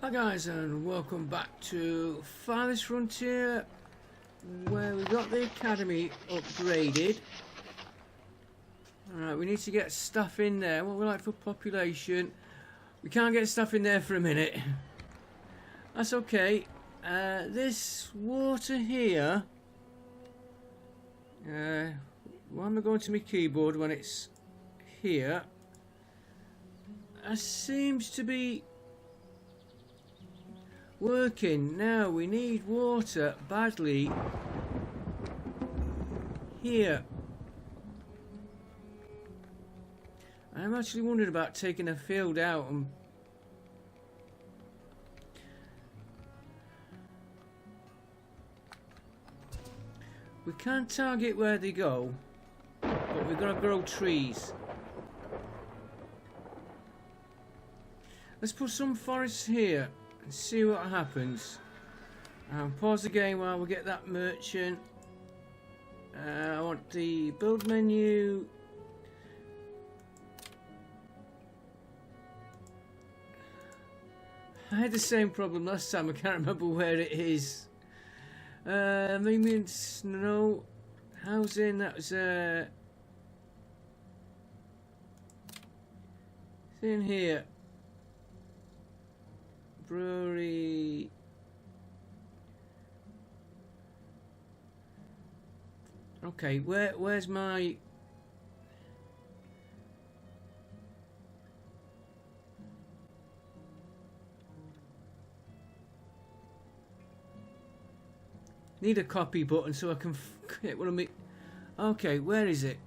Hi guys, and welcome back to Farthest Frontier, where we got the academy upgraded. Alright, we need to get stuff in there. What we like for population. We can't get stuff in there for a minute. That's okay. This water here, why am I going to my keyboard when it's here? Seems to be working. Now we need water badly here. I'm actually wondering about taking a field out and we can't target where they go, but we're gonna grow trees. Let's put some forests here and see what happens. Pause the game while we get that merchant. I want the build menu. I had the same problem last time. I can't remember where it is. Maybe it's no housing. That was it's in here. Brewery. Okay, where's my need a copy button so I can get one of me. Okay, where is it?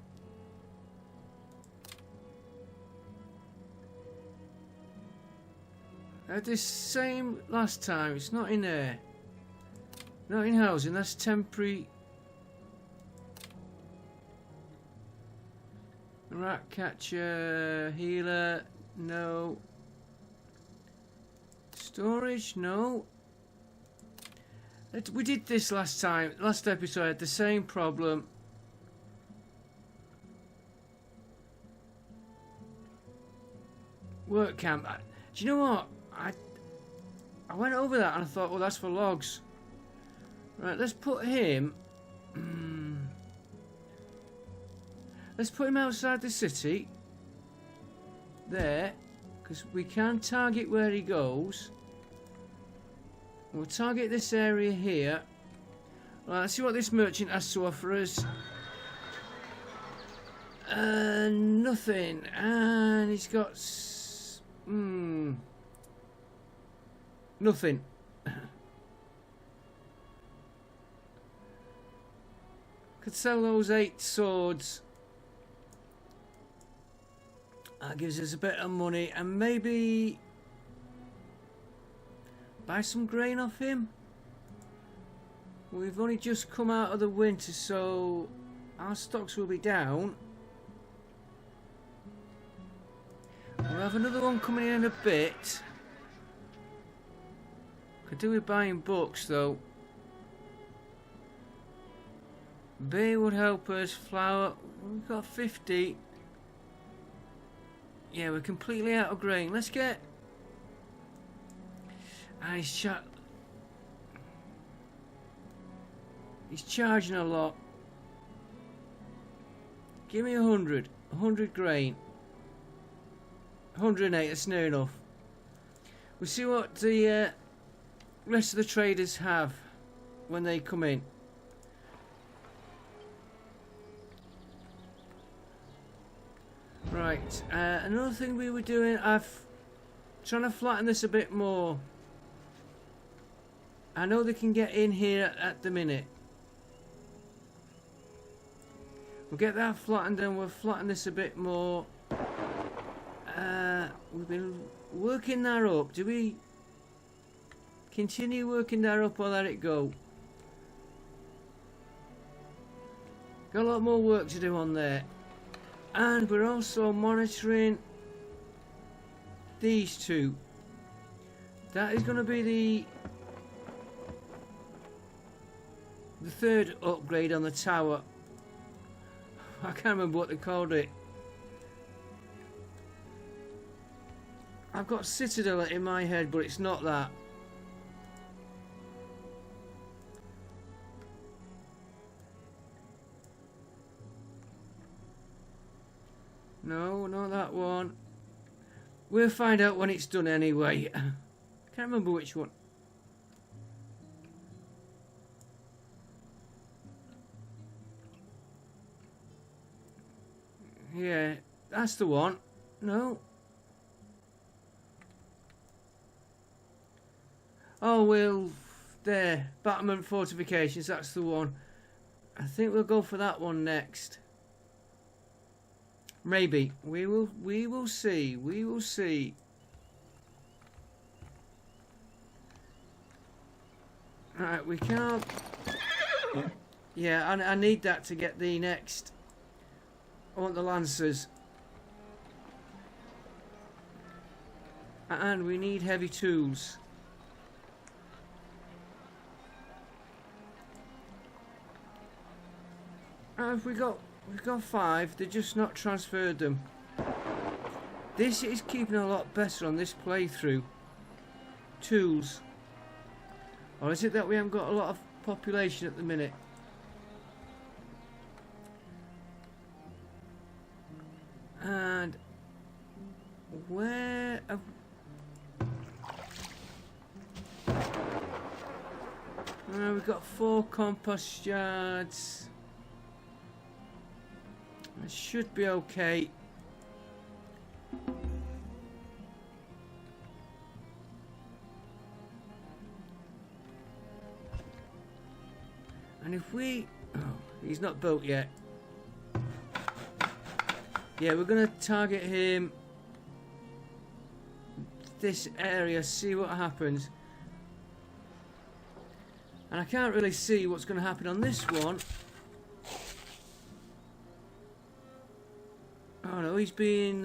I had this same last time. It's not in there. Not in housing. That's temporary. Rat catcher, healer, no. Storage, no. We did this last time. Last episode I had the same problem. Work camp. Do you know what? I went over that and I thought, well, that's for logs. Right, let's put him. Let's put him outside the city. There, because we can target where he goes. We'll target this area here. Right, let's see what this merchant has to offer us. Nothing. And he's got nothing. Could sell those 8 swords. That gives us a bit of money, and maybe buy some grain off him. We've only just come out of the winter, so our stocks will be down. We'll have another one coming in a bit. Could do with buying books though. Beer would help us. Flour, we've got 50. Yeah, we're completely out of grain. Let's get. He's charging a lot. Give me 100. 100 grain. 108. That's near enough. We'll see what the rest of the traders have when they come in. Right, another thing we were doing, trying to flatten this a bit more. I know they can get in here at the minute. We'll get that flattened and we'll flatten this a bit more. We've been working that up. Do we continue working that up or let it go? Got a lot more work to do on there. And we're also monitoring these two. That is going to be the third upgrade on the tower. I can't remember what they called it. I've got Citadel in my head, but it's not that. No, not that one. We'll find out when it's done anyway. Can't remember which one. Yeah, that's the one. No. Oh, well, there. Battlement fortifications, that's the one. I think we'll go for that one next. Maybe. We will see. We will see. Alright, we can't... Yeah, I need that to get the next... I want the Lancers. And we need heavy tools. We've got 5, they're just not transferred them. This is keeping a lot better on this playthrough. Tools. Or is it that we haven't got a lot of population at the minute? And where we've got 4 compost yards. It should be okay. And if we... Oh, he's not built yet. Yeah, we're going to target him. This area, see what happens. And I can't really see what's going to happen on this one. Oh no, he's being...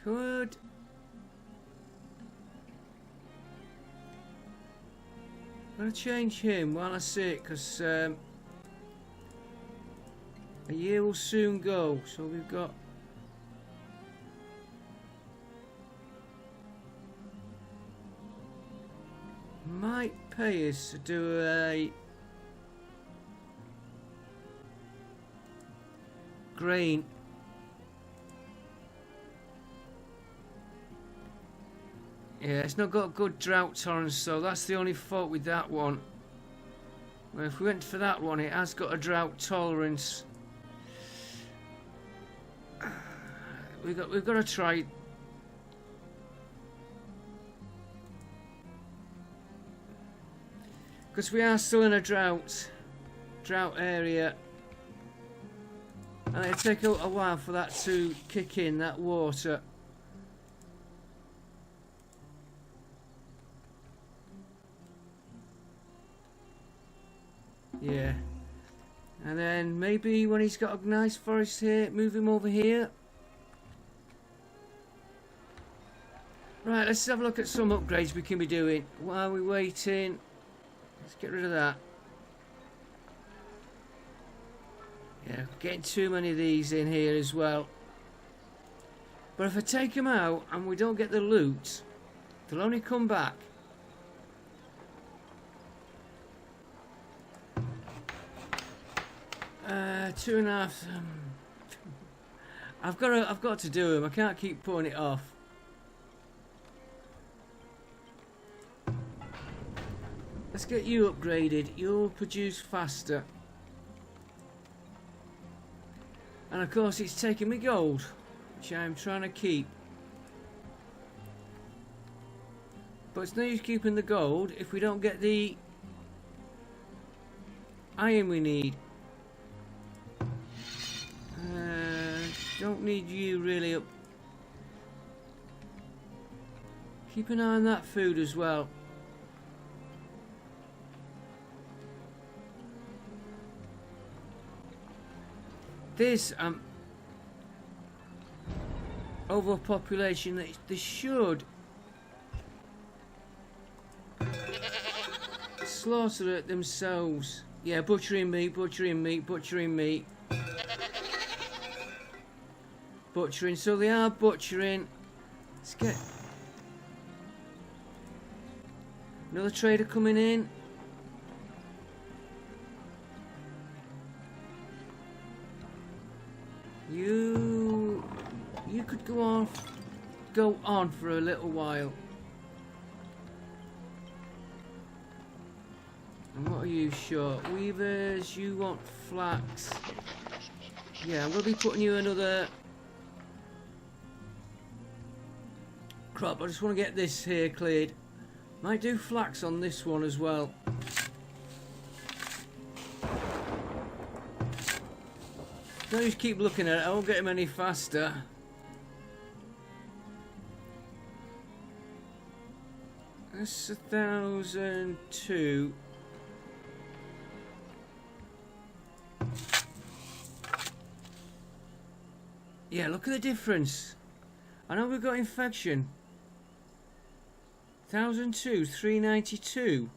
Could... I'm going to change him while I see it, because a year will soon go, so we've got... Might pay us to do a grain. Yeah, it's not got good drought tolerance, so that's the only fault with that one. Well, if we went for that one, it has got a drought tolerance. We've got to try. Because we are still in a drought area, and it'll take a while for that to kick in, that water. Yeah, and then maybe when he's got a nice forest here, move him over here. Right, let's have a look at some upgrades we can be doing while we're waiting. Let's get rid of that. Yeah, getting too many of these in here as well. But if I take them out and we don't get the loot, they'll only come back. Two and a half. I've got to do them. I can't keep putting it off. Let's get you upgraded. You'll produce faster. And of course it's taking me gold, which I'm trying to keep. But it's no use keeping the gold if we don't get the iron we need. Don't need you really up. Keep an eye on that food as well. This overpopulation, they should slaughter it themselves. Yeah, butchering meat, butchering meat, butchering meat. Butchering, so they are butchering. Let's get another trader coming in. You could go on for a little while. And what are you short? Weavers, you want flax. Yeah, I'm going to be putting you another crop. I just want to get this here cleared. Might do flax on this one as well. Don't just keep looking at it, I won't get him any faster. That's 1,002. Yeah, look at the difference. I know we've got infection. 1,002, 392.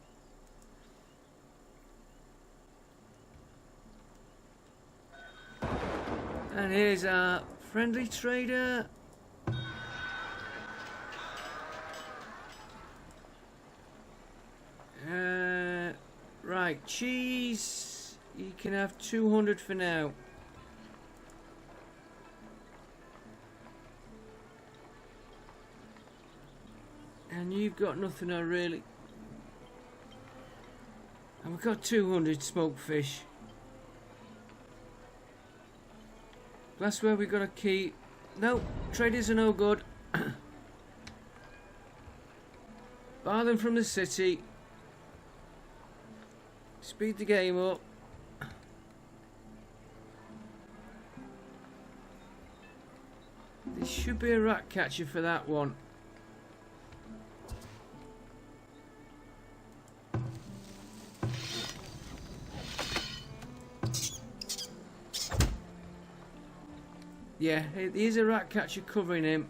And here's our friendly trader. Right, cheese. You can have 200 for now. And you've got nothing I really... And we've got 200 smoked fish. That's where we got to keep... No, traders are no good. Bar them from the city. Speed the game up. There should be a rat catcher for that one. Yeah, here's a rat catcher covering him.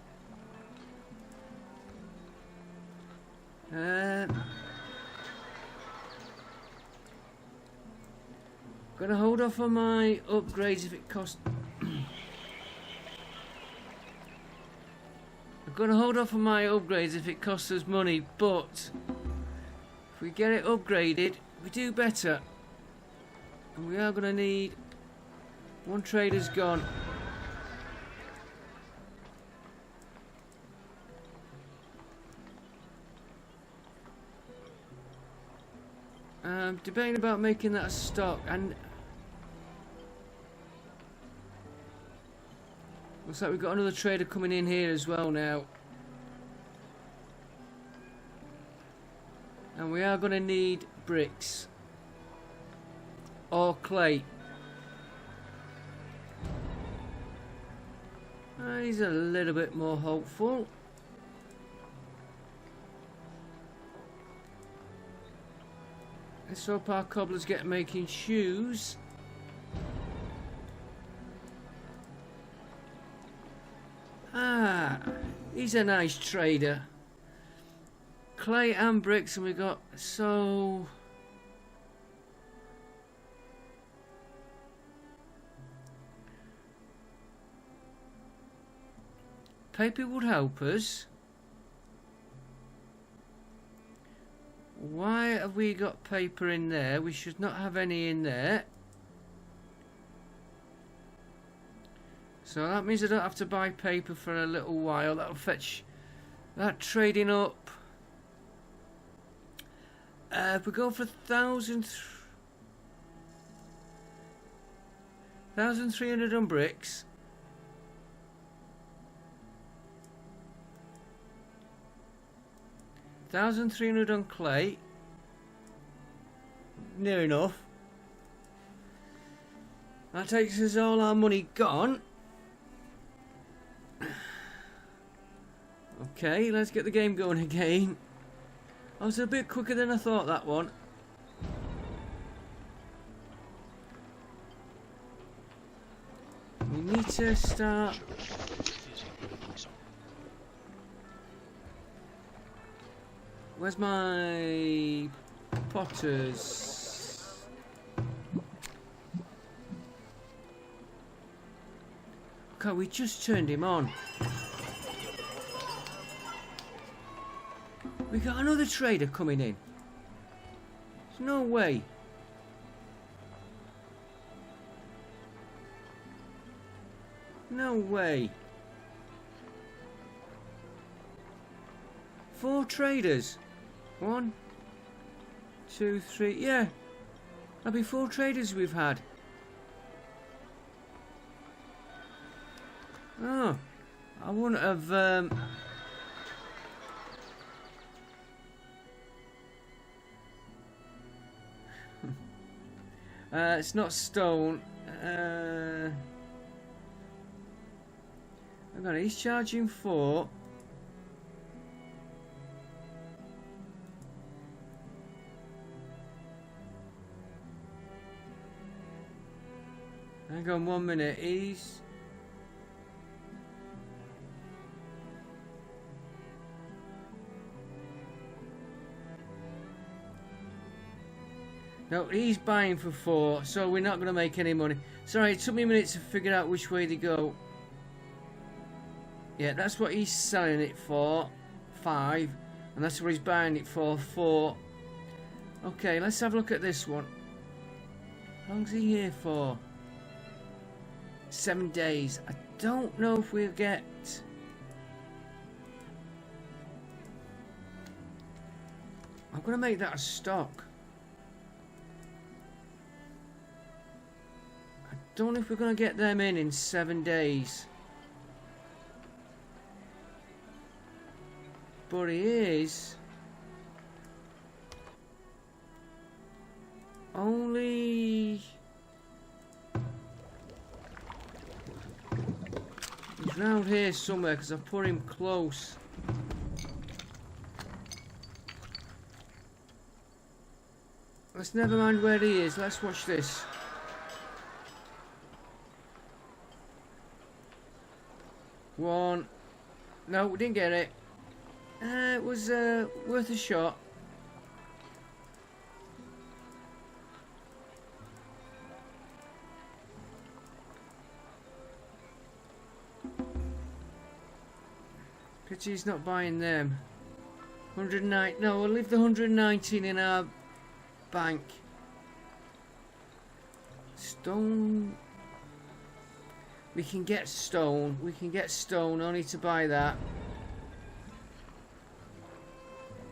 Gonna hold off on my upgrades if it costs. I'm gonna hold off on my upgrades if it costs us money, but if we get it upgraded, we do better. And we are gonna need... One trader's gone. Debating about making that a stock, and looks like we've got another trader coming in here as well now. And we are going to need bricks or clay. He's a little bit more hopeful. Let's hope our cobblers get making shoes. Ah, he's a nice trader. Clay and bricks, and we got so... Paper would help us. Why have we got paper in there? We should not have any in there. So that means I don't have to buy paper for a little while. That'll fetch that trading up. If we go for 1,300 on bricks. 1,300 on clay. Near enough. That takes us all our money gone. Okay, let's get the game going again. I was a bit quicker than I thought, that one. We need to start... Where's my potters? God, we just turned him on. We got another trader coming in. There's no way. No way. 4 traders. 1, 2, 3. Yeah. That'll be 4 traders we've had. Oh. I wouldn't have... it's not stone. Hang on, he's charging 4. Hang on 1 minute, he's... No, he's buying for 4, so we're not going to make any money. Sorry, it took me a minute to figure out which way to go. Yeah, that's what he's selling it for, 5. And that's what he's buying it for, 4. Okay, let's have a look at this one. How long's he here for? 7 days. I don't know if we'll get... I'm going to make that a stock. I don't know if we're going to get them in 7 days. But he is... only... he's round here somewhere because I put him close. Let's never mind where he is. Let's watch this. One. No, we didn't get it. It was worth a shot. Pity he's not buying them. 109. No, we'll leave the 119 in our bank. Stone. We can get stone. We can get stone. I need to buy that.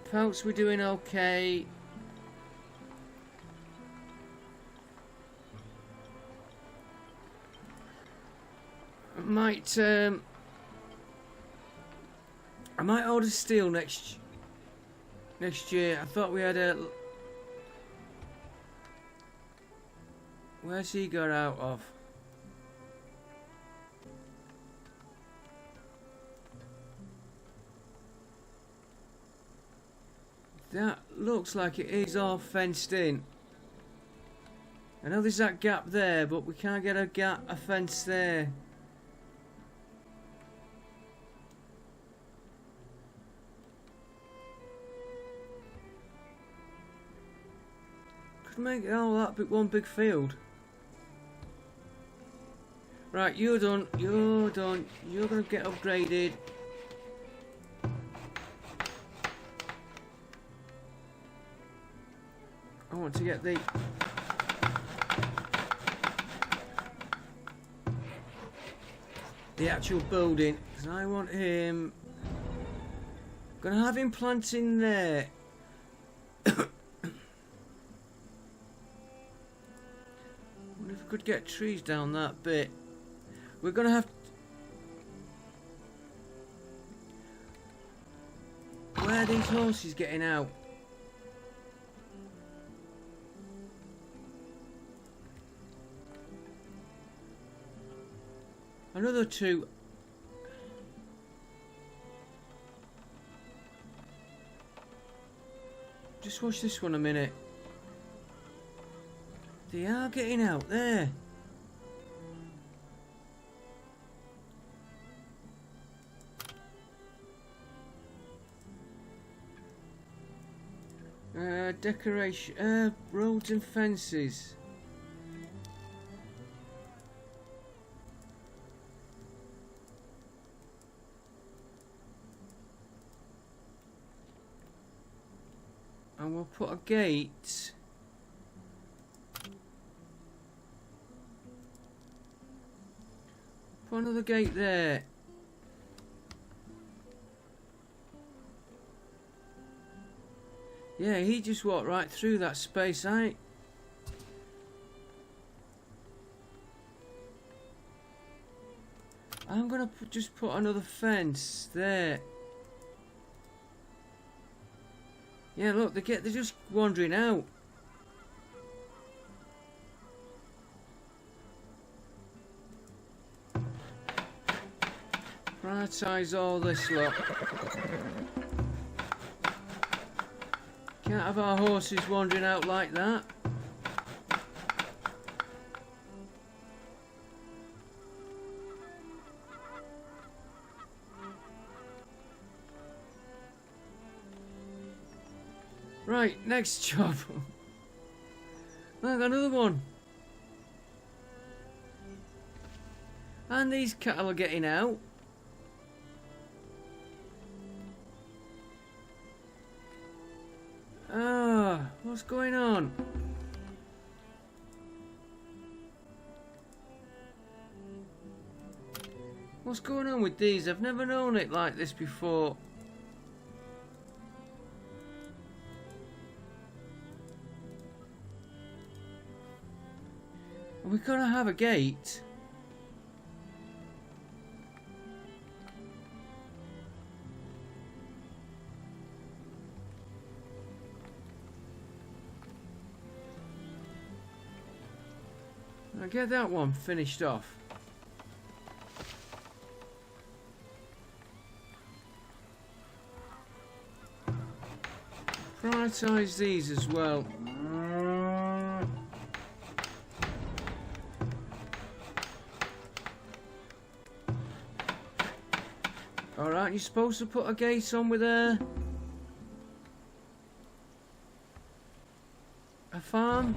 Pelts, we're doing okay. I might order steel next year. I thought we had a... Where's he got out of? That looks like it is all fenced in. I know there's that gap there, but we can't get a fence there. Could make it all that one big field. Right, you're done. You're done. You're gonna get upgraded. I want to get the actual building because I want him. Gonna have him planting there. Wonder if we could get trees down that bit. We're gonna have. Where are these horses getting out? Another 2. Just watch this one a minute. They are getting out there. Decoration, roads and fences. we'll put a gate. Put another gate there. Yeah, he just walked right through that space, eh? I'm gonna just put another fence there. Yeah, look, they're just wandering out. Prioritise all this, look. Can't have our horses wandering out like that. Right, next job. Look, another one. And these cattle are getting out. Ah, what's going on? What's going on with these? I've never known it like this before. We've got to have a gate. I'll get that one finished off. Prioritise these as well. Alright, you're supposed to put a gate on with a farm.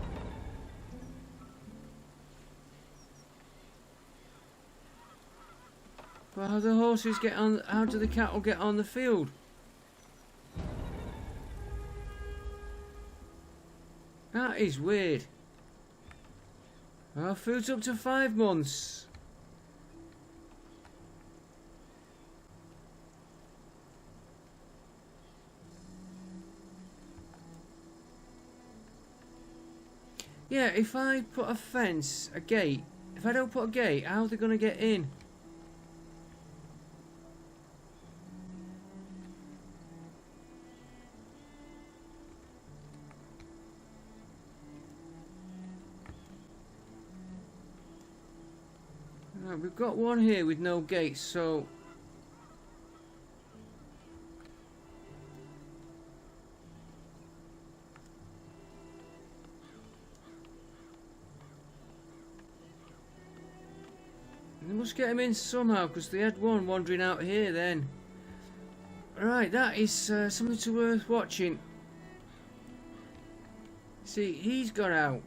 But how do the horses get on? How do the cattle get on the field? That is weird. Our food's up to 5 months. Yeah, if I put a fence, a gate, if I don't put a gate, how are they going to get in? Right, we've got one here with no gates, so... They must get him in somehow, because they had one wandering out here then. Right, that is something to worth watching. See, he's got out.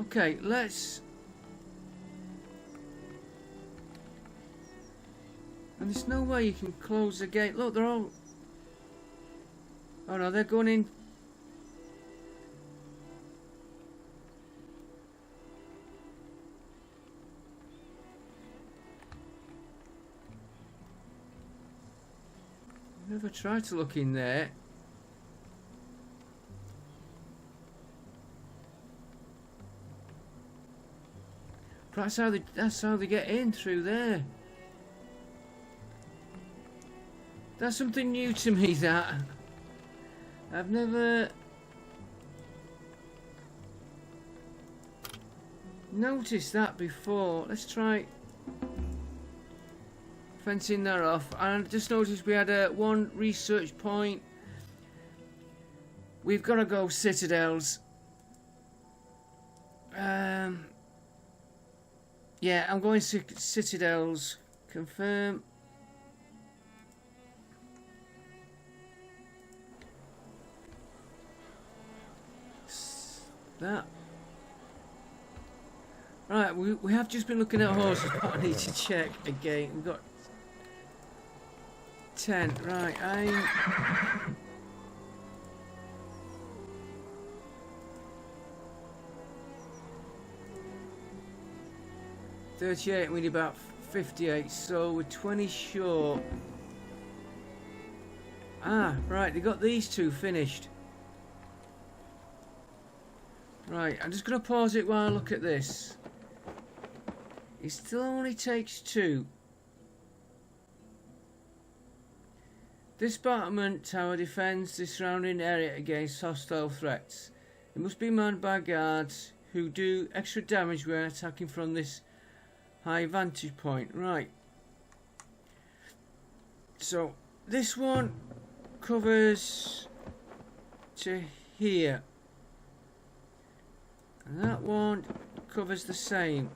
Okay, let's... And there's no way you can close the gate. Look, they're all... Oh no, they're going in... Never tried to look in there. Perhaps that's how they get in through there. That's something new to me, that. I've never noticed that before. Let's try fencing that off. And I just noticed we had one research point. We've got to go citadels. Yeah, I'm going citadels. Confirm. That. Right, we have just been looking at horses, but I need to check again. We've got 10. Right, I'm... $38, we need about 58, so we're 20 short. Ah, right, they got these two finished. Right, I'm just going to pause it while I look at this. It still only takes 2. This battlement tower defends the surrounding area against hostile threats. It must be manned by guards who do extra damage when attacking from this high vantage point. Right. So, this one covers to here. And that one covers the same.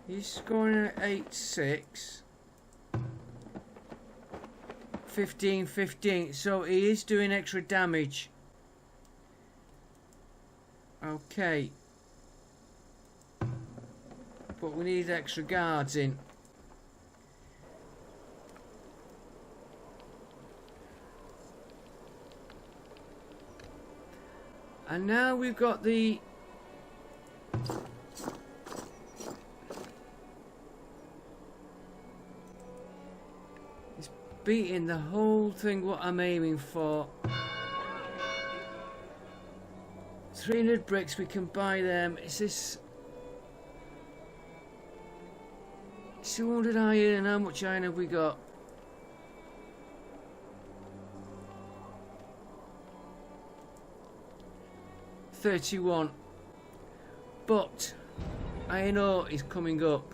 He's scoring at 8-6. 15-15. So he is doing extra damage. Okay. But we need extra guards in. And now we've got the... It's beating the whole thing what I'm aiming for. 300 bricks, we can buy them. Is this... 200 iron, and how much iron have we got? $31. But iron ore is coming up.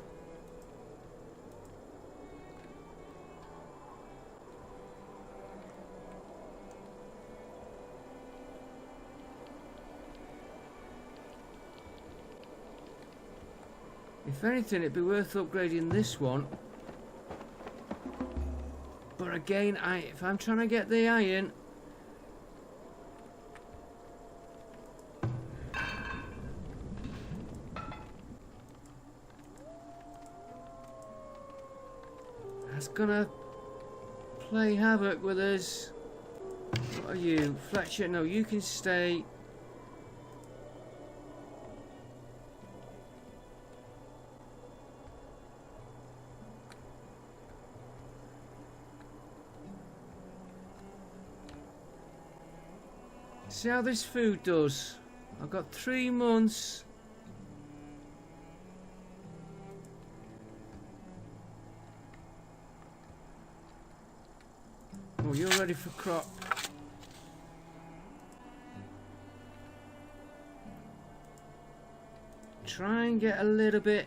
If anything, it'd be worth upgrading this one. But again, if I'm trying to get the iron, that's gonna play havoc with us. What are you, Fletcher? No, you can stay. See how this food does. I've got 3 months. Oh, you're ready for crop. Try and get a little bit.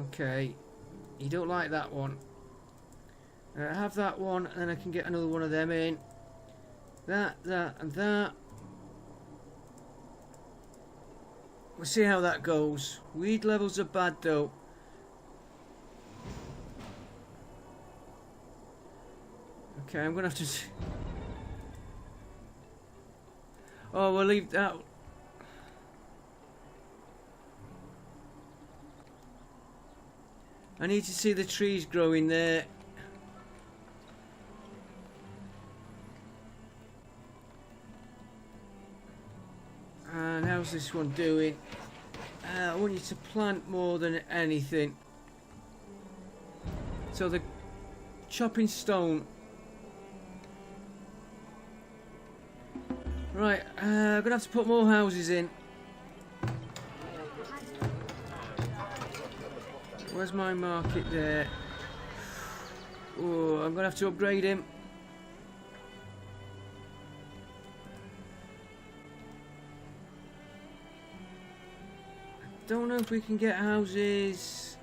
Okay. You don't like that one. Have that one, and then I can get another one of them in. That, and that. We'll see how that goes. Weed levels are bad though. Okay, I'm gonna have to... Oh, we'll leave that... I need to see the trees growing there. And how's this one doing? I want you to plant more than anything. So the chopping stone. Right, I'm gonna have to put more houses in. Where's my market there? Oh, I'm gonna have to upgrade him. Don't know if we can get houses.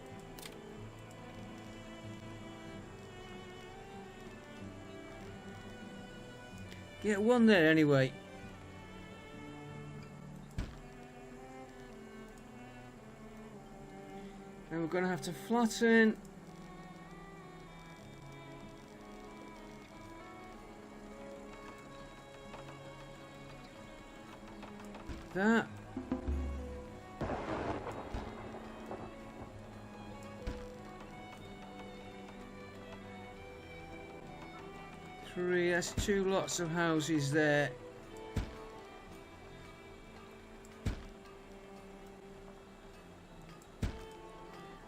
Get one there anyway. And we're going to have to flatten. that. Three, that's 2 lots of houses there.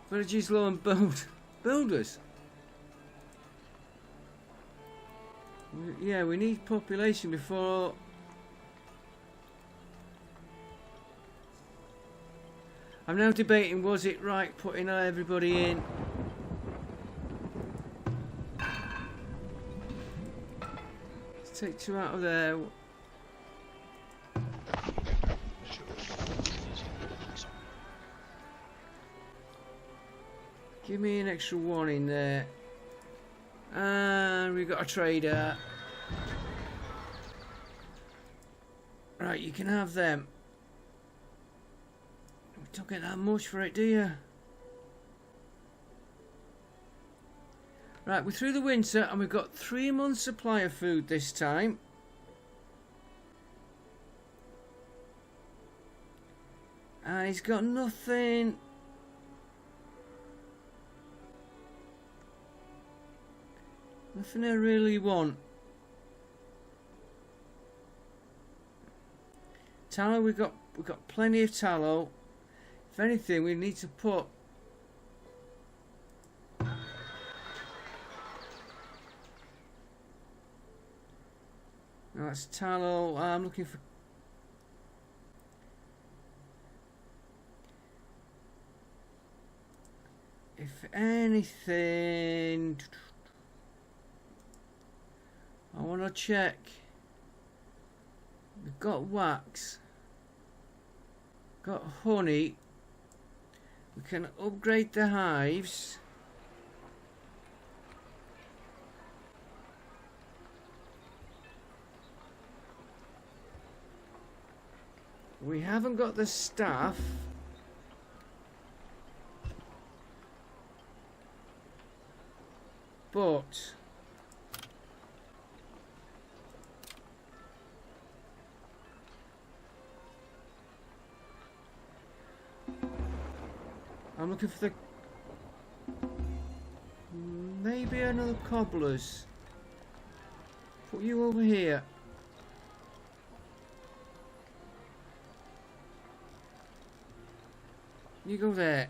Villages low on builders. Yeah, we need population before. I'm now debating, was it right putting everybody in? Let's take 2 out of there. Give me an extra 1 in there. And we've got a trader. Right, you can have them. We don't get that much for it, do you? Right, we're through the winter and we've got 3 months supply of food this time. And he's got nothing. Nothing I really want. Tallow, we've got plenty of tallow. If anything, we need to put that's tallow. I'm looking for. If anything, I want to check. We've got wax, got honey. We can upgrade the hives. We haven't got the staff. But I'm looking for the maybe another cobblers. Put you over here. You go there.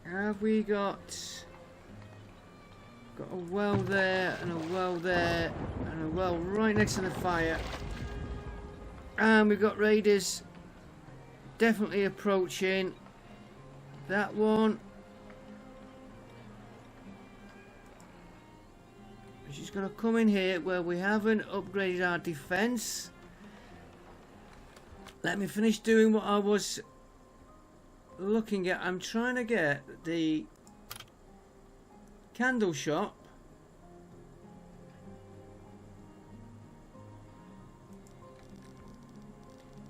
Have we got a well there and a well there and a well right next to the fire, and we've got raiders definitely approaching. That one, she's going to come in here where we haven't upgraded our defense. Let me finish doing what I was looking at. I'm trying to get the candle shop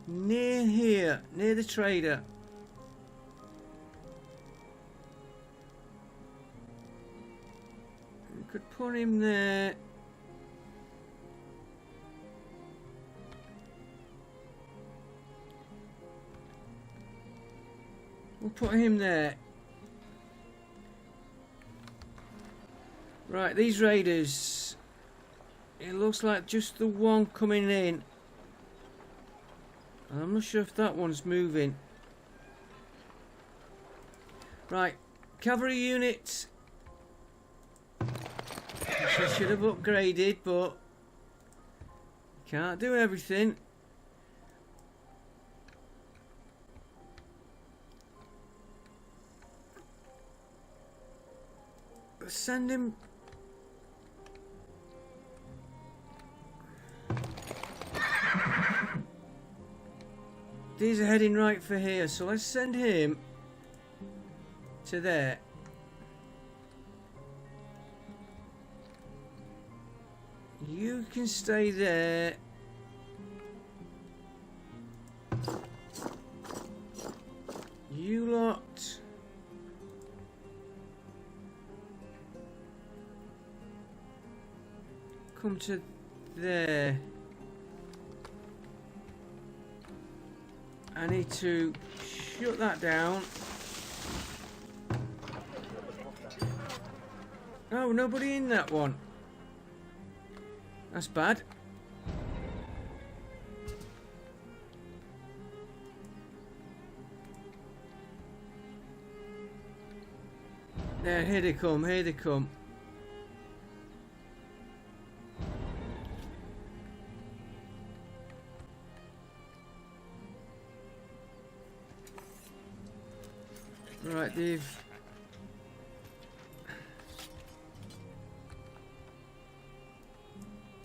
near here, near the trader. We could put him there. We'll put him there. Right, these raiders. It looks like just the one coming in. I'm not sure if that one's moving. Right, cavalry units. I should have upgraded, but can't do everything. Send him. These are heading right for here, so let's send him to there. You can stay there. You lot. come to there. I need to shut that down. Oh, nobody in that one. That's bad. There, here they come, here they come. Right, they've...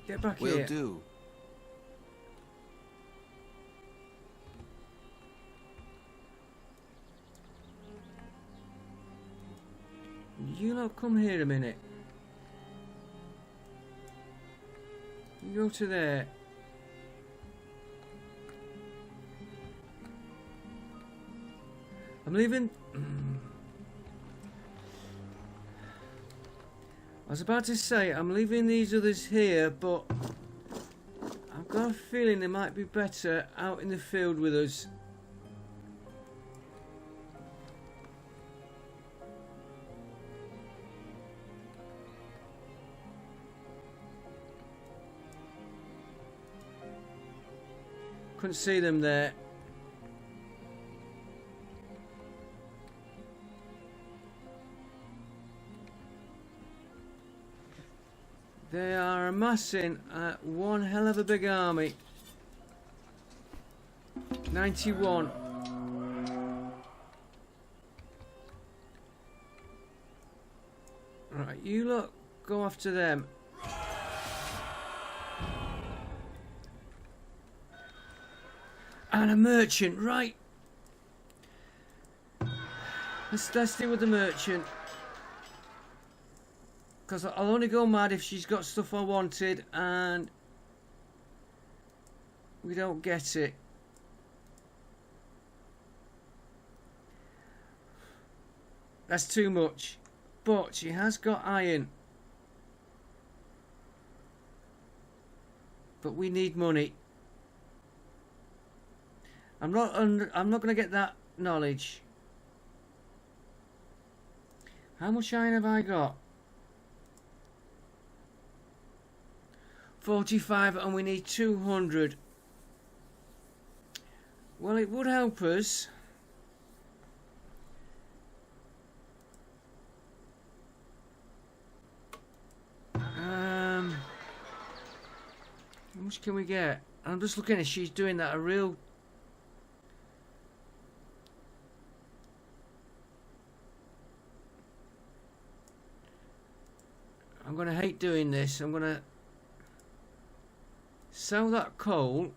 Get back here. Will do. You lot come here a minute. You go to there. I'm leaving. I was about to say I'm leaving these others here, but I've got a feeling they might be better out in the field with us. Couldn't see them there. They are amassing one hell of a big army. 91. Right, you look, go after them. And a merchant, right? Let's deal with the merchant. Because I'll only go mad if she's got stuff I wanted and we don't get it. That's too much. But she has got iron. But we need money. I'm not going to get that knowledge. How much iron have I got? 45, and we need 200. Well, it would help us. How much can we get? I'm just looking at she's doing that a real... I'm going to hate doing this. I'm going to sell that coal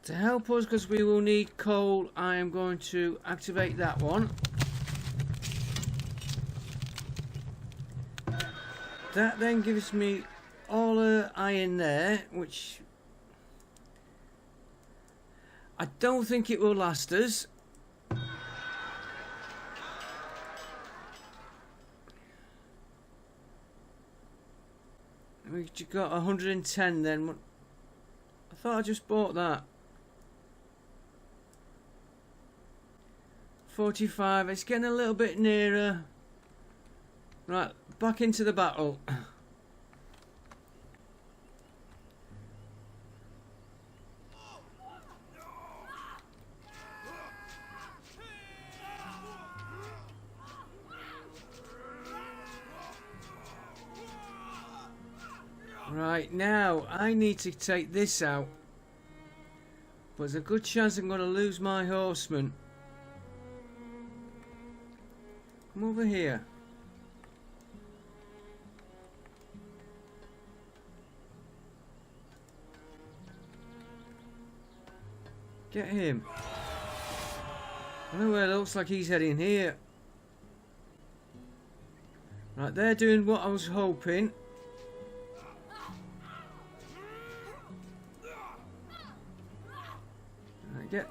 to help us because we will need coal. I am going to activate that one. That then gives me all the iron there, which I don't think it will last us. We got 110 then. I thought I just bought that. 45. It's getting a little bit nearer. Right, back into the battle. Right, now I need to take this out. But there's a good chance I'm going to lose my horsemen. Come over here. Get him. I know where it looks like he's heading here. Right, they're doing what I was hoping. Get,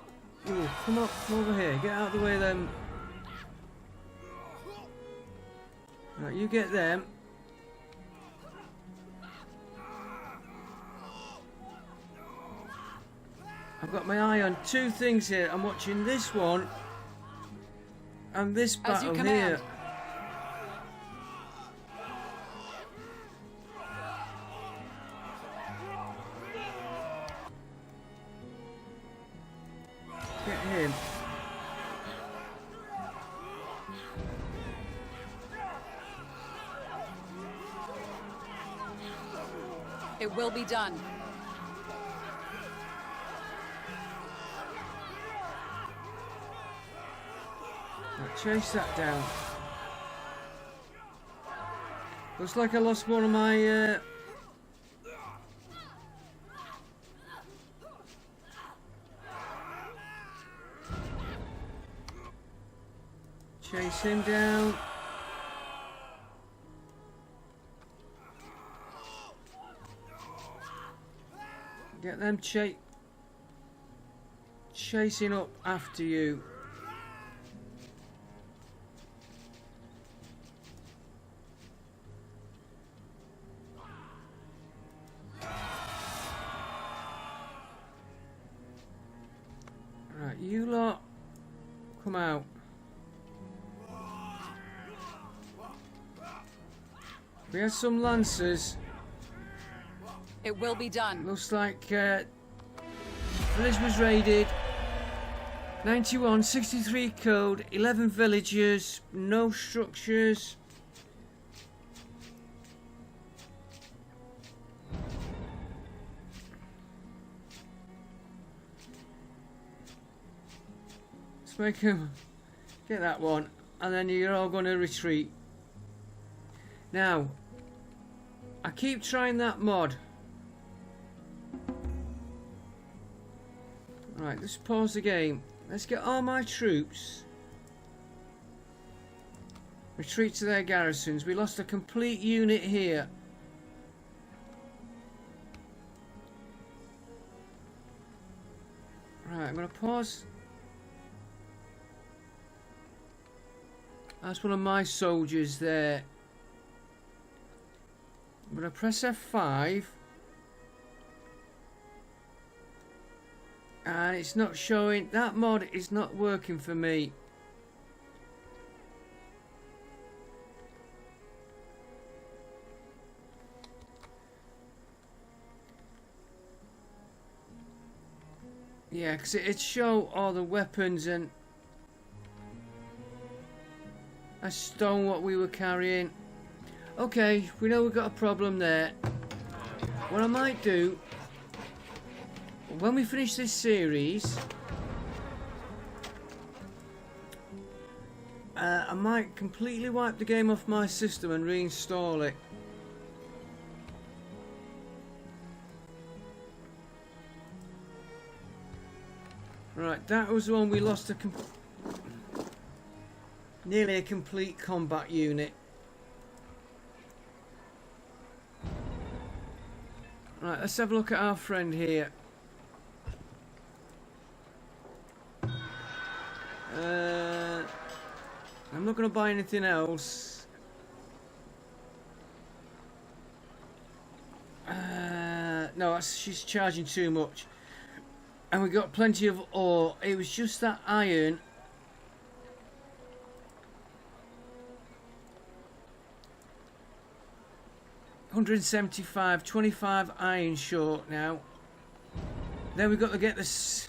ooh, come up, come over here. Get out of the way of them. Right, you get them. I've got my eye on two things here. I'm watching this one and this battle here. Get him. It will be done. Right, chase that down. Looks like I lost one of my chase him down. Get them chasing up after you. Right, you lot, come out. We had some lancers. It will be done. Looks like village was raided. 91, 63 killed, 11 villagers, no structures. Let's make him get that one, and then you're all going to retreat. Now, I keep trying that mod. Right, let's pause the game. Let's get all my troops. Retreat to their garrisons. We lost a complete unit here. Right, I'm going to pause. That's one of my soldiers there. I'm going to press F5. And it's not showing. That mod is not working for me. Yeah, because it'd show all the weapons, and I stole what we were carrying. Okay, we know we've got a problem there. What I might do, when we finish this series, I might completely wipe the game off my system and reinstall it. Right, that was the one we lost nearly a complete combat unit. Right, let's have a look at our friend here. I'm not going to buy anything else. No, she's charging too much. And we got plenty of ore. It was just that iron. $175, 25 iron short now. Then we've got to get this.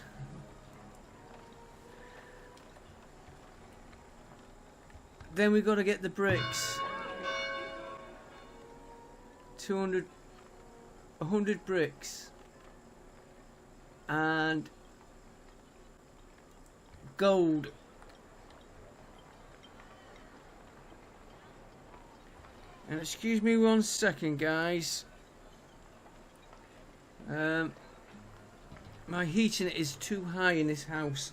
Then we've got to get the bricks. 100 bricks. And gold. And excuse me 1 second, guys. My heating is too high in this house.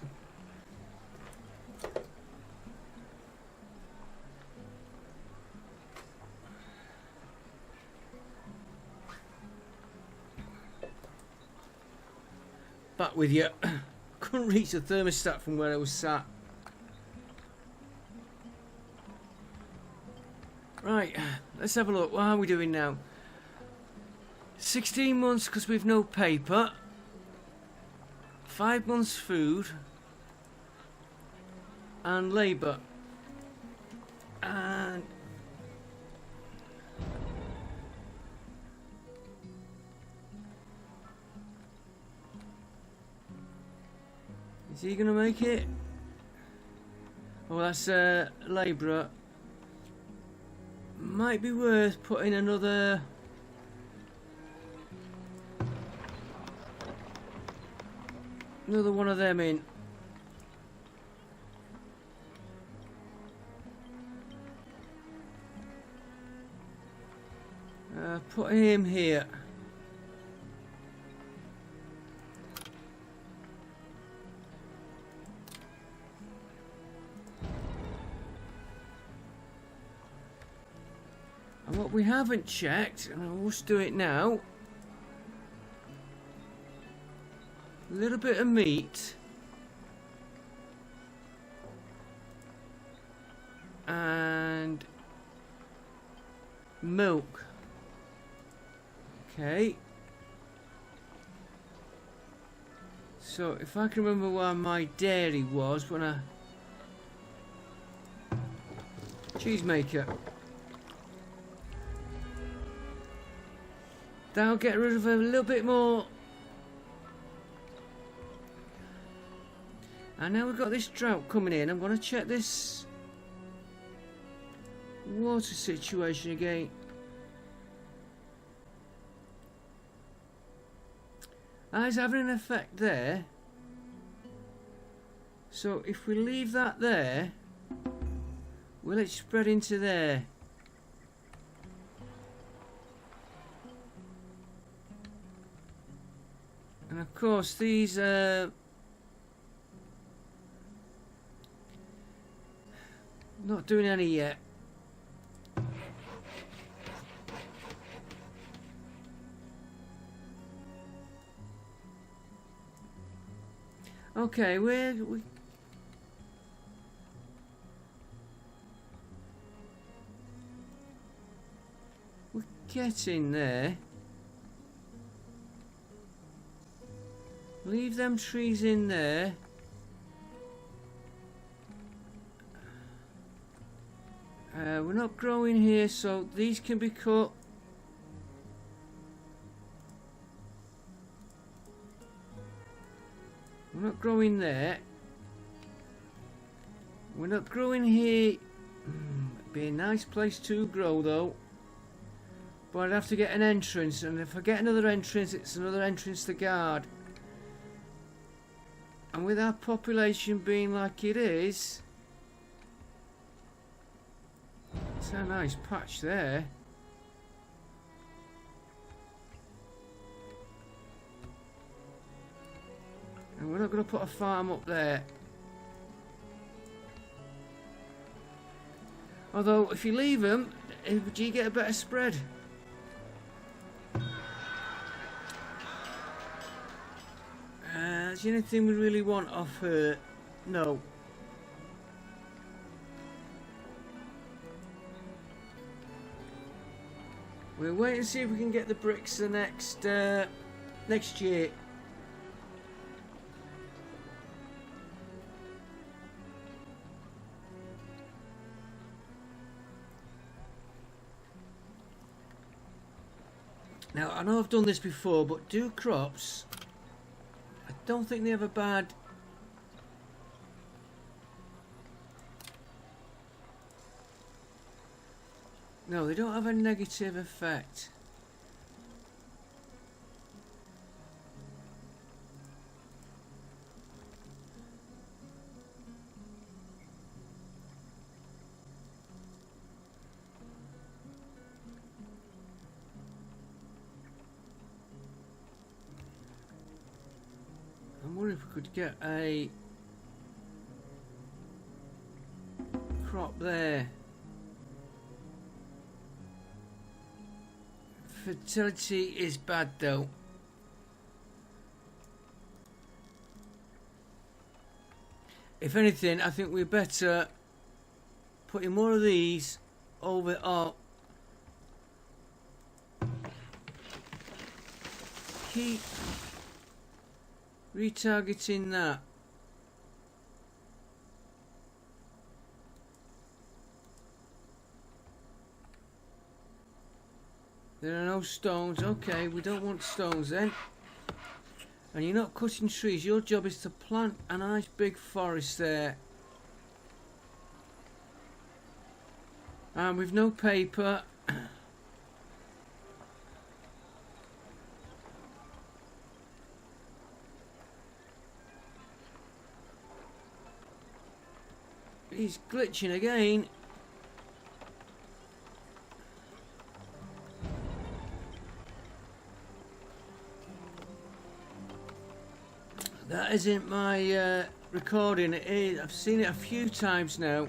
Back with you. Couldn't reach the thermostat from where I was sat. Right, let's have a look. What are we doing now? 16 months because we've no paper. 5 months food and labour. And is he gonna make it? Oh, that's a labourer. Might be worth putting another one of them in. Put him here. And what we haven't checked, and I'll just do it now, a little bit of meat and milk. Okay. So if I can remember where my dairy was when I cheese maker. That'll get rid of a little bit more. And now we've got this drought coming in. I'm going to check this water situation again. That's having an effect there. So if we leave that there, will it spread into there? And of course these not doing any yet. Okay, we're getting there. Leave them trees in there. We're not growing here, so these can be cut. We're not growing there. We're not growing here. Be a nice place to grow though. But I'd have to get an entrance, and if I get another entrance, it's another entrance to guard. And with our population being like it is, it's a nice patch there. And we're not going to put a farm up there. Although, if you leave them, do you get a better spread? Is there anything we really want off her? No. We'll wait and see if we can get the bricks the next year. Now, I know I've done this before, but do crops, I don't think they have a bad... No, they don't have a negative effect. I wonder if we could get a crop there. Fertility is bad though. If anything, I think we're better putting more of these over our keep Retargeting that. There are no stones. Okay, we don't want stones then. And you're not cutting trees. Your job is to plant a nice big forest there. And with no paper. He's glitching again. That isn't my recording. It is. I've seen it a few times now.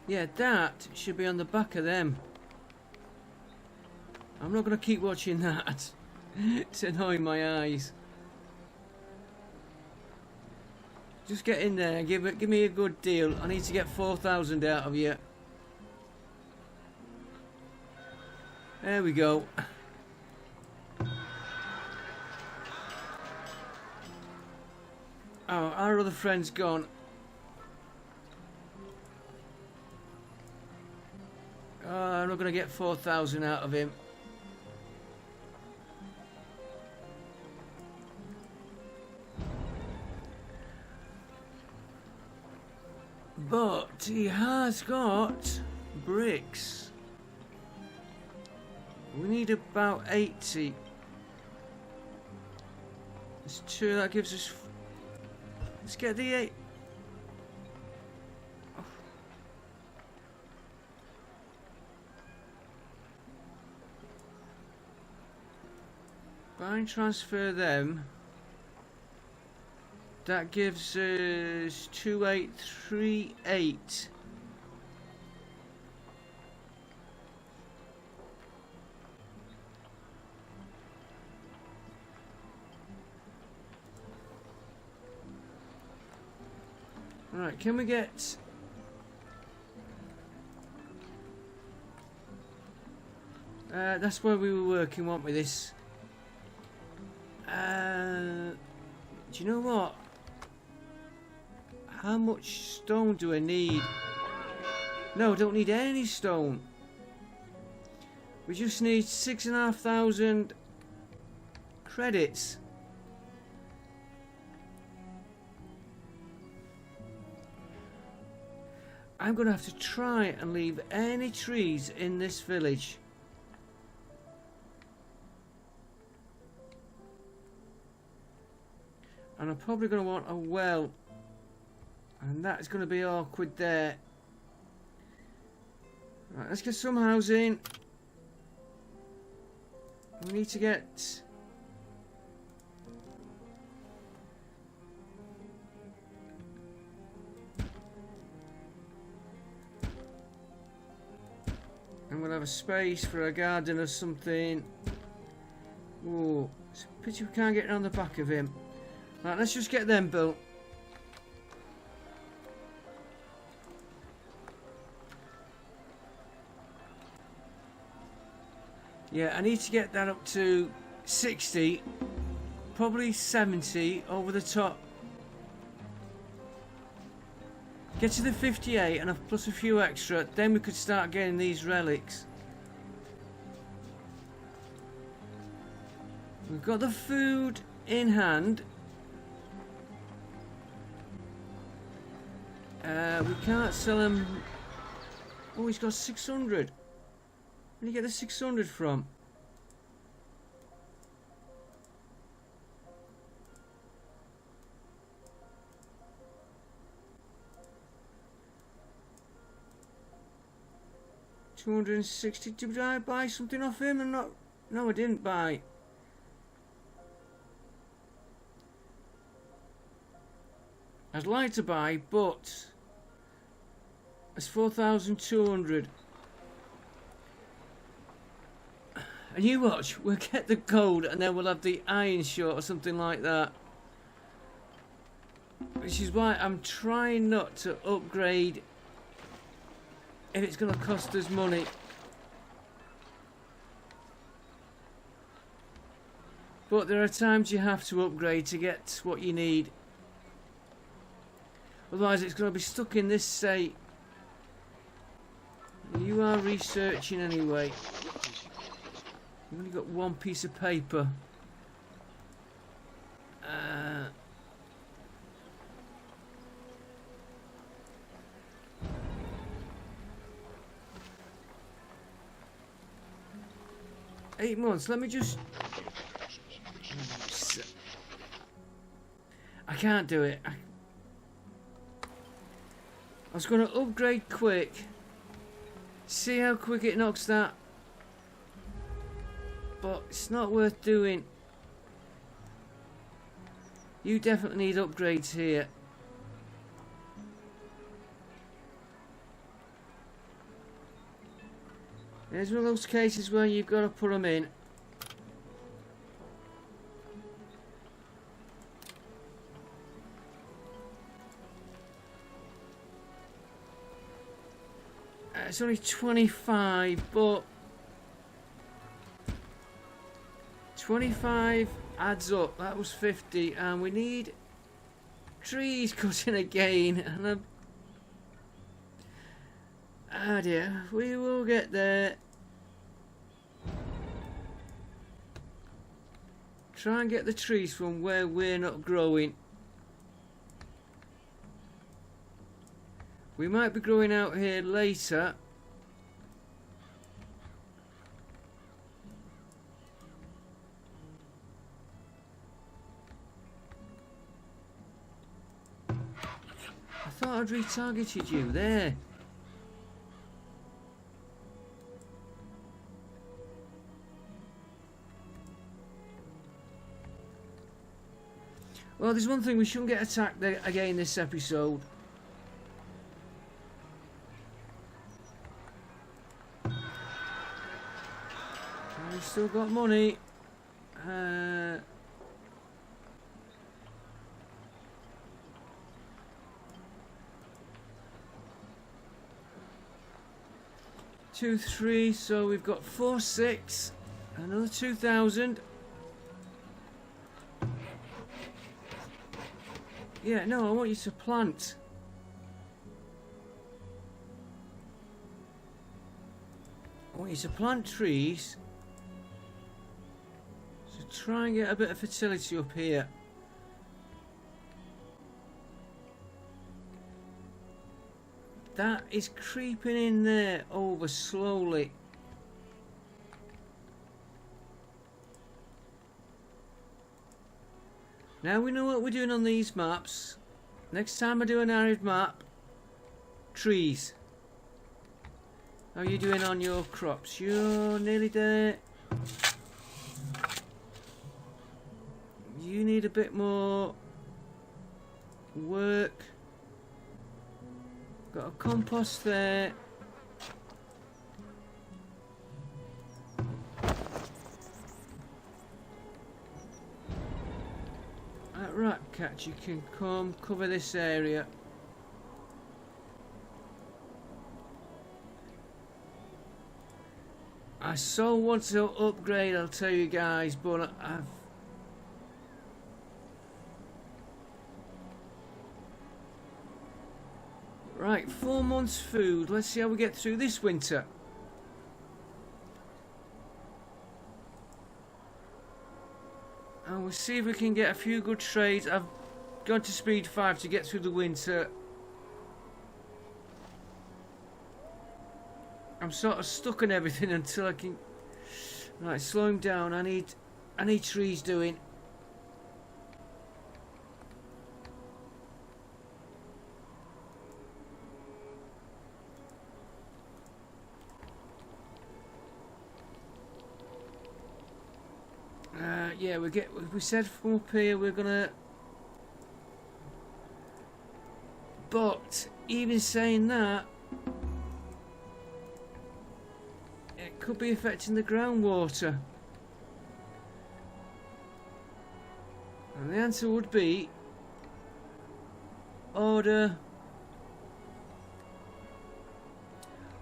Yeah, that should be on the back of them. I'm not going to keep watching that. It's annoying my eyes. Just get in there and give me a good deal. I need to get 4,000 out of you. There we go. Oh, our other friend's gone. Oh, I'm not going to get 4,000 out of him. But he has got bricks. We need about 80. That's two, that gives us... Let's get the 8. Buy and transfer them. That gives us 2838. Right, can we get... that's where we were working, weren't we, this? Do you know what? How much stone do I need? No, I don't need any stone. We just need 6,500 credits. I'm going to have to try and leave any trees in this village. And I'm probably going to want a well. And that's going to be awkward there. Right, let's get some housing. We need to get... I'm going to have a space for a garden or something. Oh, it's a pity we can't get on the back of him. Right, let's just get them built. Yeah, I need to get that up to 60, probably 70 over the top. Get to the 58 and plus a few extra, then we could start getting these relics. We've got the food in hand. We can't sell them. Oh, he's got 600. Where did you get the 600 from? $260. Did I buy something off him? And not? No, I didn't buy. I'd like to buy, but it's 4,200. And you watch, we'll get the gold and then we'll have the iron short or something like that. Which is why I'm trying not to upgrade if it's going to cost us money. But there are times you have to upgrade to get what you need. Otherwise it's going to be stuck in this state. You are researching anyway. You've only got one piece of paper. 8 months. Let me just... I can't do it. I was going to upgrade quick. See how quick it knocks that. But it's not worth doing. You definitely need upgrades here. There's one of those cases where you've got to put them in. It's only 25, but 25 adds up. That was 50, and we need trees cutting again. And oh dear, we will get there. Try and get the trees from where we're not growing. We might be growing out here later. I thought I'd retargeted you. There. Well, there's one thing, we shouldn't get attacked again this episode. We've still got money. 2, 3, so we've got 4, 6, another 2,000. Yeah, no, I want you to plant. I want you to plant trees. So try and get a bit of fertility up here. That is creeping in there over slowly. Now we know what we're doing on these maps. Next time I do an arid map, trees. How are you doing on your crops? You're nearly there. You need a bit more work. Got a compost there. That rat catch, you can come cover this area. I so want to upgrade, I'll tell you guys, but I've... Right, 4 months food. Let's see how we get through this winter. And we'll see if we can get a few good trades. I've gone to speed 5 to get through the winter. I'm sort of stuck on everything until I can... Right, slow him down. I need trees doing. Yeah, we said from up here we're gonna... But, even saying that, it could be affecting the groundwater. And the answer would be... order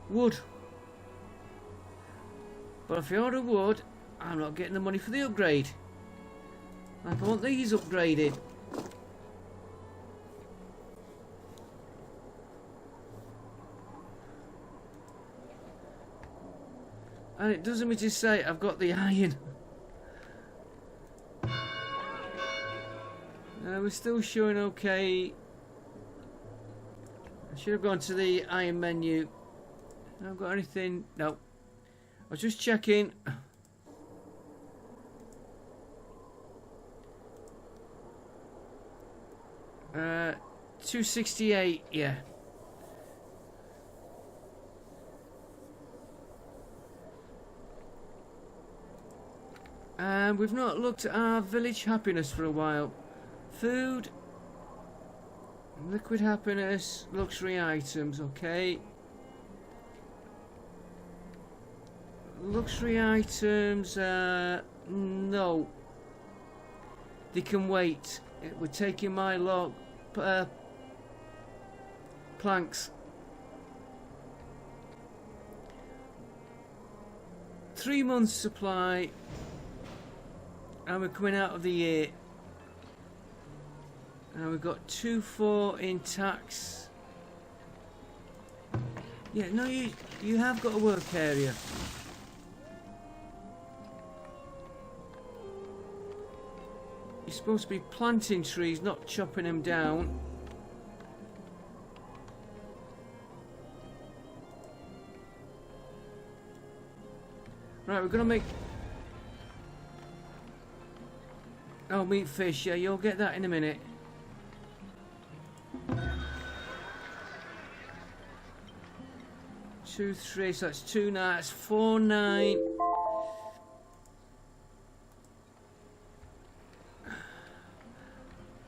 wood. But if I order wood, I'm not getting the money for the upgrade. Like, I want these upgraded. And it doesn't mean to say I've got the iron. We're still showing okay. I should have gone to the iron menu. I've got anything? No. I was just checking. 268, yeah. And we've not looked at our village happiness for a while. Food, liquid happiness, luxury items, okay. Luxury items, no. They can wait. We're taking my log planks. 3 months supply, and we're coming out of the year. And we've got 2-4 in tax. Yeah, no, you have got a work area. You're supposed to be planting trees, not chopping them down. Right, we're gonna make... Oh, meat fish, yeah, you'll get that in a minute. Two, 3, so that's 2 nights, 4, 9.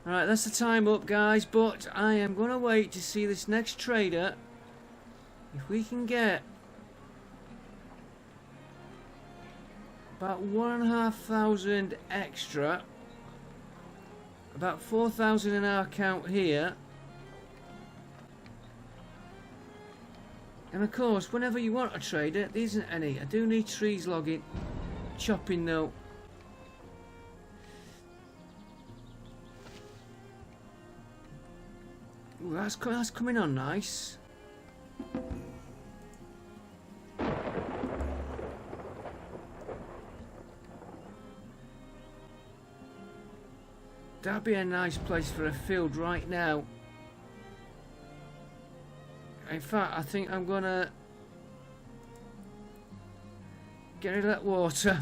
Right, that's the time up, guys, but I am going to wait to see this next trader. If we can get about 1,500 extra, about 4,000 in our account here. And of course, whenever you want a trader, there isn't any. I do need trees logging, chopping though. Ooh, that's coming on nice. That'd be a nice place for a field right now. In fact, I think I'm gonna get rid of that water,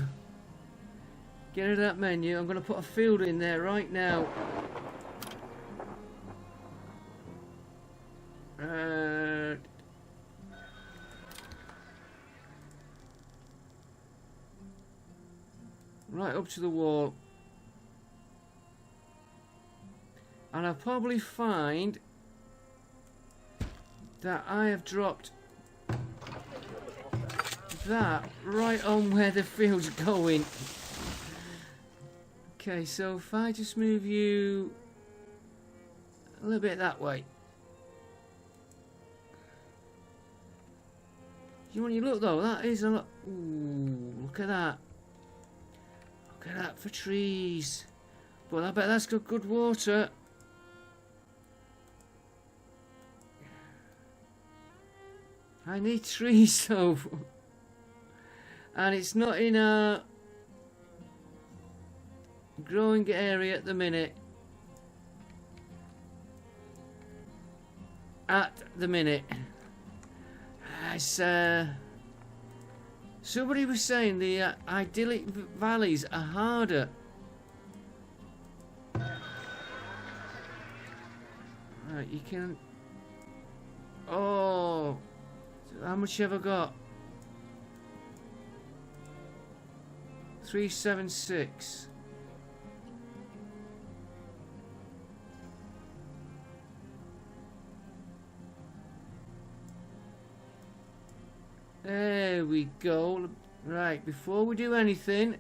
get rid of that menu. I'm gonna put a field in there right now. Right up to the wall. And I'll probably find that I have dropped that right on where the field's going. Okay, so if I just move you a little bit that way. You want you look though, that is a lot. Ooh, look at that. Look at that for trees. But I bet that's got good water. I need trees though. And it's not in a growing area at the minute. At the minute. It's, somebody was saying the idyllic valleys are harder. Right, you can... Oh... How much have I got? 376. There we go. Right, before we do anything,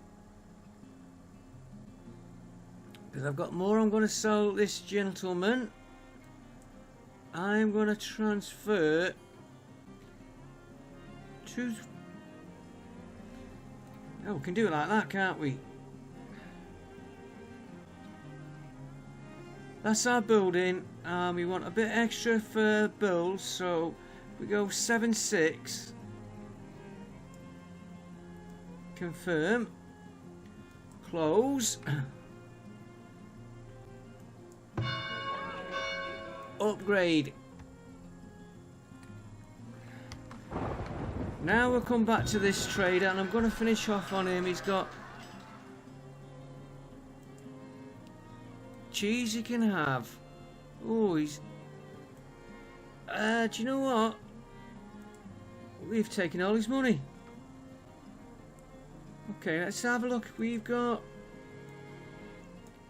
because I've got more I'm going to sell this gentleman. I'm going to transfer to... Oh, we can do it like that, can't we? That's our building. We want a bit extra for builds, so we go 7-6. Confirm. Close. Upgrade. Now we'll come back to this trader and I'm going to finish off on him. He's got cheese he can have. Oh, he's... do you know what? We've taken all his money. Okay, let's have a look. We've got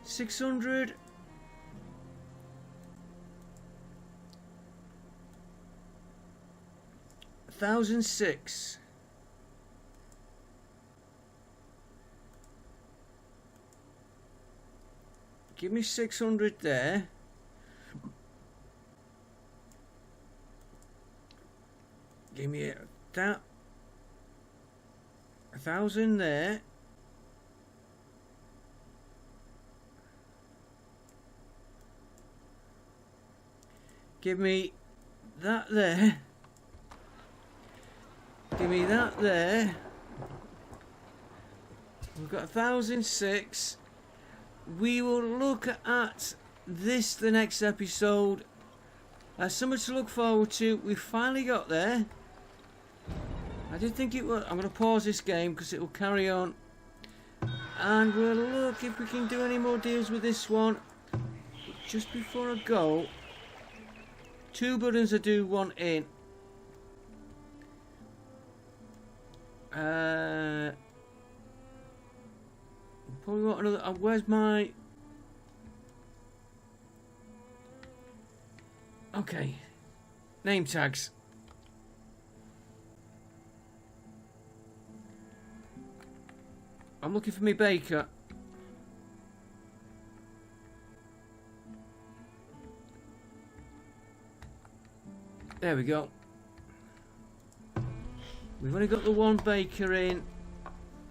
600. 1,006. Give me 600 there. Give me that 1,000 there. Give me that there. Give me that there. We've got 1,006. We will look at this the next episode. Something to look forward to. We finally got there. I did think it would. I'm going to pause this game because it will carry on. And we'll look if we can do any more deals with this one. But just before I go, 2 buttons I do want in. Probably want another. Where's my... Okay. Name tags. I'm looking for me baker. There we go. We've only got the 1 baker in.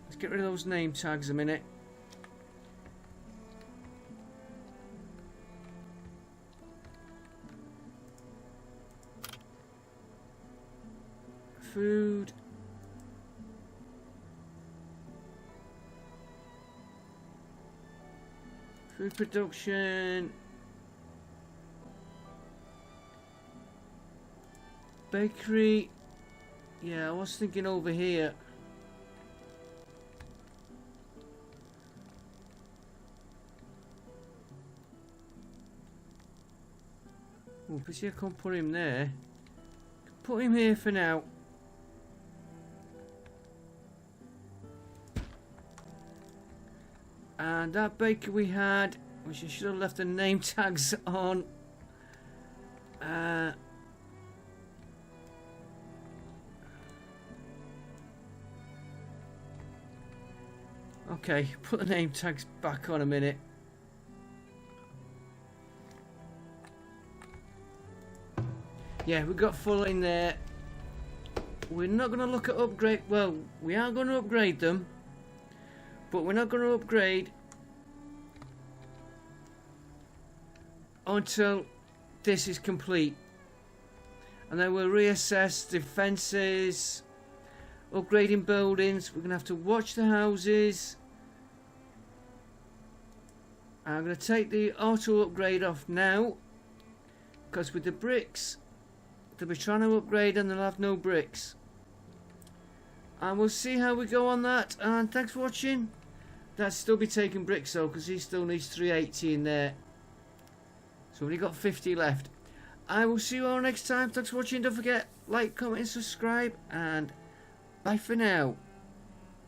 Let's get rid of those name tags a minute. Food. Food production. Bakery. Yeah, I was thinking over here. Oh, pity I can't put him there. Put him here for now. And that baker we had, which I should have left the name tags on. Okay, put the name tags back on a minute. Yeah, we got full in there. We're not going to look at upgrade. Well, we are going to upgrade them. But we're not going to upgrade until this is complete. And then we'll reassess defences, upgrading buildings. We're going to have to watch the houses. I'm going to take the auto upgrade off now. Because with the bricks, they'll be trying to upgrade and they'll have no bricks. And we'll see how we go on that. And thanks for watching. That'll still be taking bricks though, because he still needs 380 in there. So we've only got 50 left. I will see you all next time. Thanks for watching. Don't forget, like, comment and subscribe. And bye for now.